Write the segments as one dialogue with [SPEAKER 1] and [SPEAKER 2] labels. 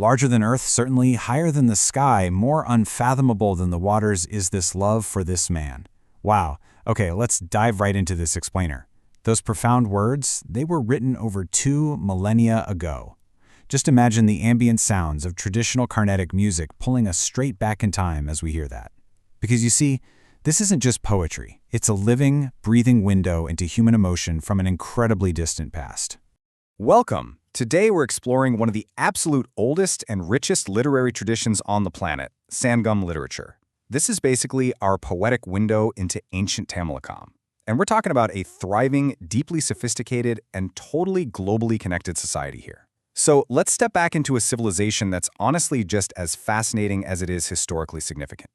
[SPEAKER 1] Larger than Earth, certainly, higher than the sky, more unfathomable than the waters is this love for this man. Wow. Okay, let's dive right into this explainer. Those profound words, they were written over 2 millennia ago. Just imagine the ambient sounds of traditional Carnatic music pulling us straight back in time as we hear that. Because you see, this isn't just poetry. It's a living, breathing window into human emotion from an incredibly distant past.
[SPEAKER 2] Welcome! Today we're exploring one of the absolute oldest and richest literary traditions on the planet, Sangam literature. This is basically our poetic window into ancient Tamilakam. And we're talking about a thriving, deeply sophisticated, and totally globally connected society here. So let's step back into a civilization that's honestly just as fascinating as it is historically significant.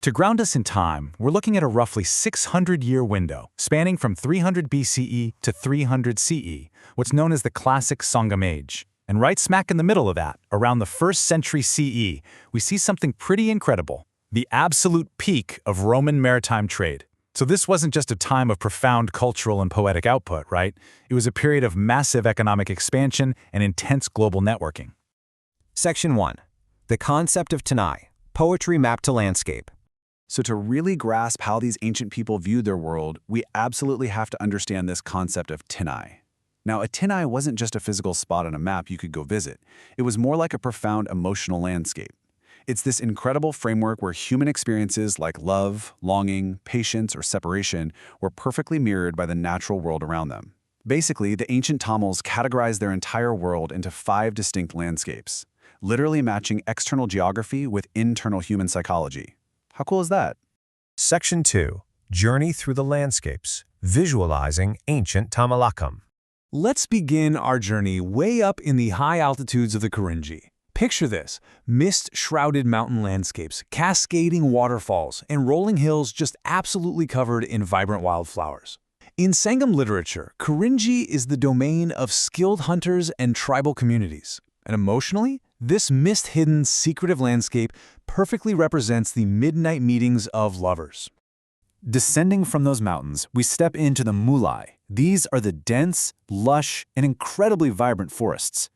[SPEAKER 3] To ground us in time, we're looking at a roughly 600-year window, spanning from 300 BCE to 300 CE, what's known as the classic Sangam age. And right smack in the middle of that, around the 1st century CE, we see something pretty incredible: the absolute peak of Roman maritime trade. So this wasn't just a time of profound cultural and poetic output, right? It was a period of massive economic expansion and intense global networking.
[SPEAKER 4] Section 1. The concept of Tanai, poetry mapped to landscape.
[SPEAKER 5] So to really grasp how these ancient people viewed their world, we absolutely have to understand this concept of Tinai. Now, a Tinai wasn't just a physical spot on a map you could go visit. It was more like a profound emotional landscape. It's this incredible framework where human experiences like love, longing, patience, or separation were perfectly mirrored by the natural world around them. Basically, the ancient Tamils categorized their entire world into 5 distinct landscapes, literally matching external geography with internal human psychology. How cool is that?
[SPEAKER 6] Section 2. Journey through the landscapes, visualizing ancient Tamilakam.
[SPEAKER 7] Let's begin our journey way up in the high altitudes of the Karinji. Picture this: mist-shrouded mountain landscapes, cascading waterfalls, and rolling hills just absolutely covered in vibrant wildflowers. In Sangam literature, Karinji is the domain of skilled hunters and tribal communities. And emotionally, this mist-hidden, secretive landscape perfectly represents the midnight meetings of lovers.
[SPEAKER 1] Descending from those mountains, we step into the Mulai. These are the dense, lush, and incredibly vibrant forests.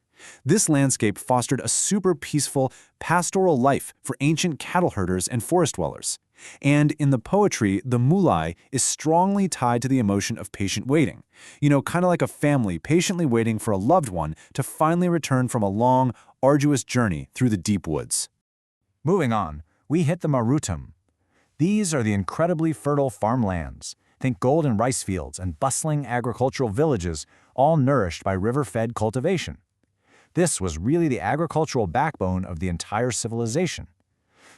[SPEAKER 1] This landscape fostered a super peaceful, pastoral life for ancient cattle herders and forest dwellers. And in the poetry, the Mulai is strongly tied to the emotion of patient waiting. You know, kind of like a family patiently waiting for a loved one to finally return from a long, arduous journey through the deep woods.
[SPEAKER 3] Moving on, we hit the Marutam. These are the incredibly fertile farmlands. Think golden rice fields and bustling agricultural villages, all nourished by river-fed cultivation. This was really the agricultural backbone of the entire civilization.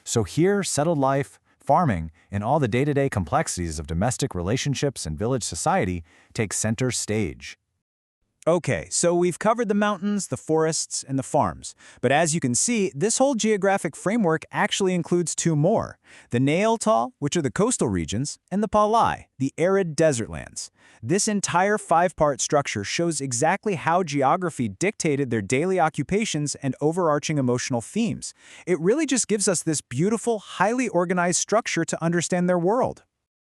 [SPEAKER 3] So here, settled life, farming, and all the day-to-day complexities of domestic relationships and village society take center stage.
[SPEAKER 2] Okay, so we've covered the mountains, the forests, and the farms. But as you can see, this whole geographic framework actually includes 2 more: the Nailtal, which are the coastal regions, and the Palai, the arid desert lands. This entire 5-part structure shows exactly how geography dictated their daily occupations and overarching emotional themes. It really just gives us this beautiful, highly organized structure to understand their world.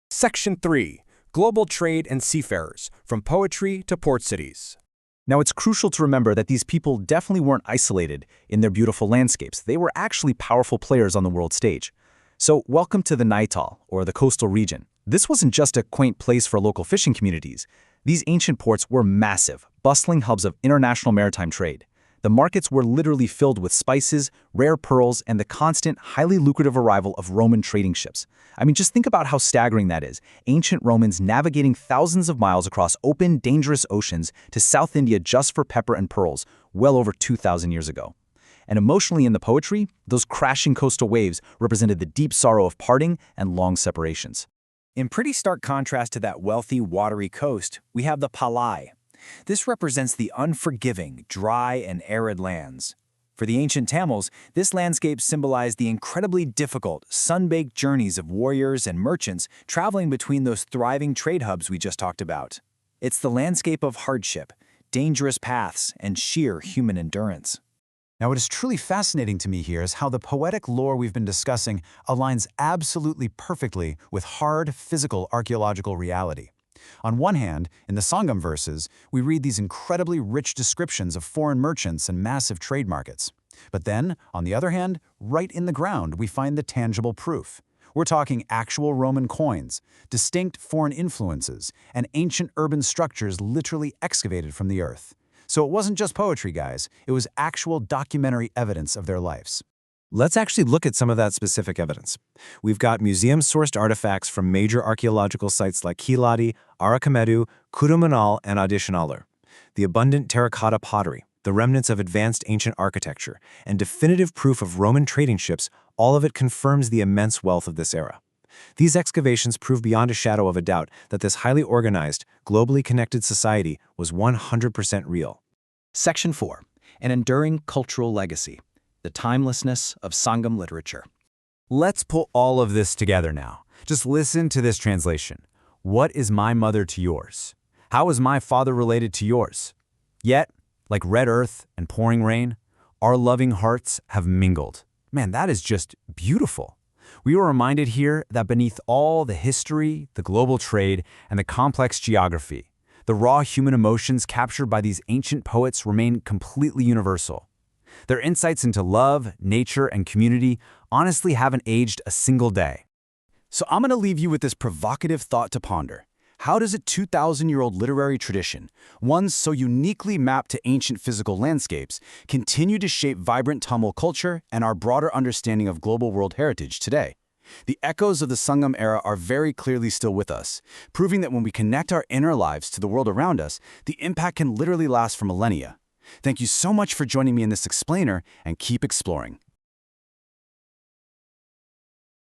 [SPEAKER 4] Section 3. Global trade and seafarers, from poetry to port cities.
[SPEAKER 2] Now, it's crucial to remember that these people definitely weren't isolated in their beautiful landscapes. They were actually powerful players on the world stage. So, welcome to the Nailtal, or the coastal region. This wasn't just a quaint place for local fishing communities. These ancient ports were massive, bustling hubs of international maritime trade. The markets were literally filled with spices, rare pearls, and the constant, highly lucrative arrival of Roman trading ships. I mean, just think about how staggering that is. Ancient Romans navigating thousands of miles across open, dangerous oceans to South India just for pepper and pearls, well over 2,000 years ago. And emotionally in the poetry, those crashing coastal waves represented the deep sorrow of parting and long separations. In pretty stark contrast to that wealthy, watery coast, we have the Palai. This represents the unforgiving, dry, and arid lands. For the ancient Tamils, this landscape symbolized the incredibly difficult, sun-baked journeys of warriors and merchants traveling between those thriving trade hubs we just talked about. It's the landscape of hardship, dangerous paths, and sheer human endurance.
[SPEAKER 1] Now, what is truly fascinating to me here is how the poetic lore we've been discussing aligns absolutely perfectly with hard, physical archaeological reality. On one hand, in the Sangam verses, we read these incredibly rich descriptions of foreign merchants and massive trade markets.
[SPEAKER 2] But then, on the other hand, right in the ground, we find the tangible proof. We're talking actual Roman coins, distinct foreign influences, and ancient urban structures literally excavated from the earth. So it wasn't just poetry, guys. It was actual documentary evidence of their lives.
[SPEAKER 6] Let's actually look at some of that specific evidence. We've got museum-sourced artifacts from major archaeological sites like Kiladi, Arakamedu, Kurumanal, and Additionaler. The abundant terracotta pottery, the remnants of advanced ancient architecture, and definitive proof of Roman trading ships, all of it confirms the immense wealth of this era. These excavations prove beyond a shadow of a doubt that this highly organized, globally connected society was 100% real.
[SPEAKER 2] Section 4. An enduring cultural legacy. The timelessness of Sangam literature.
[SPEAKER 1] Let's pull all of this together now. Just listen to this translation. What is my mother to yours? How is my father related to yours? Yet, like red earth and pouring rain, our loving hearts have mingled. Man, that is just beautiful. We were reminded here that beneath all the history, the global trade, and the complex geography, the raw human emotions captured by these ancient poets remain completely universal. Their insights into love, nature, and community honestly haven't aged a single day.
[SPEAKER 2] So I'm going to leave you with this provocative thought to ponder. How does a 2,000-year-old literary tradition, one so uniquely mapped to ancient physical landscapes, continue to shape vibrant Tamil culture and our broader understanding of global world heritage today? The echoes of the Sangam era are very clearly still with us, proving that when we connect our inner lives to the world around us, the impact can literally last for millennia. Thank you so much for joining me in this explainer, and keep exploring.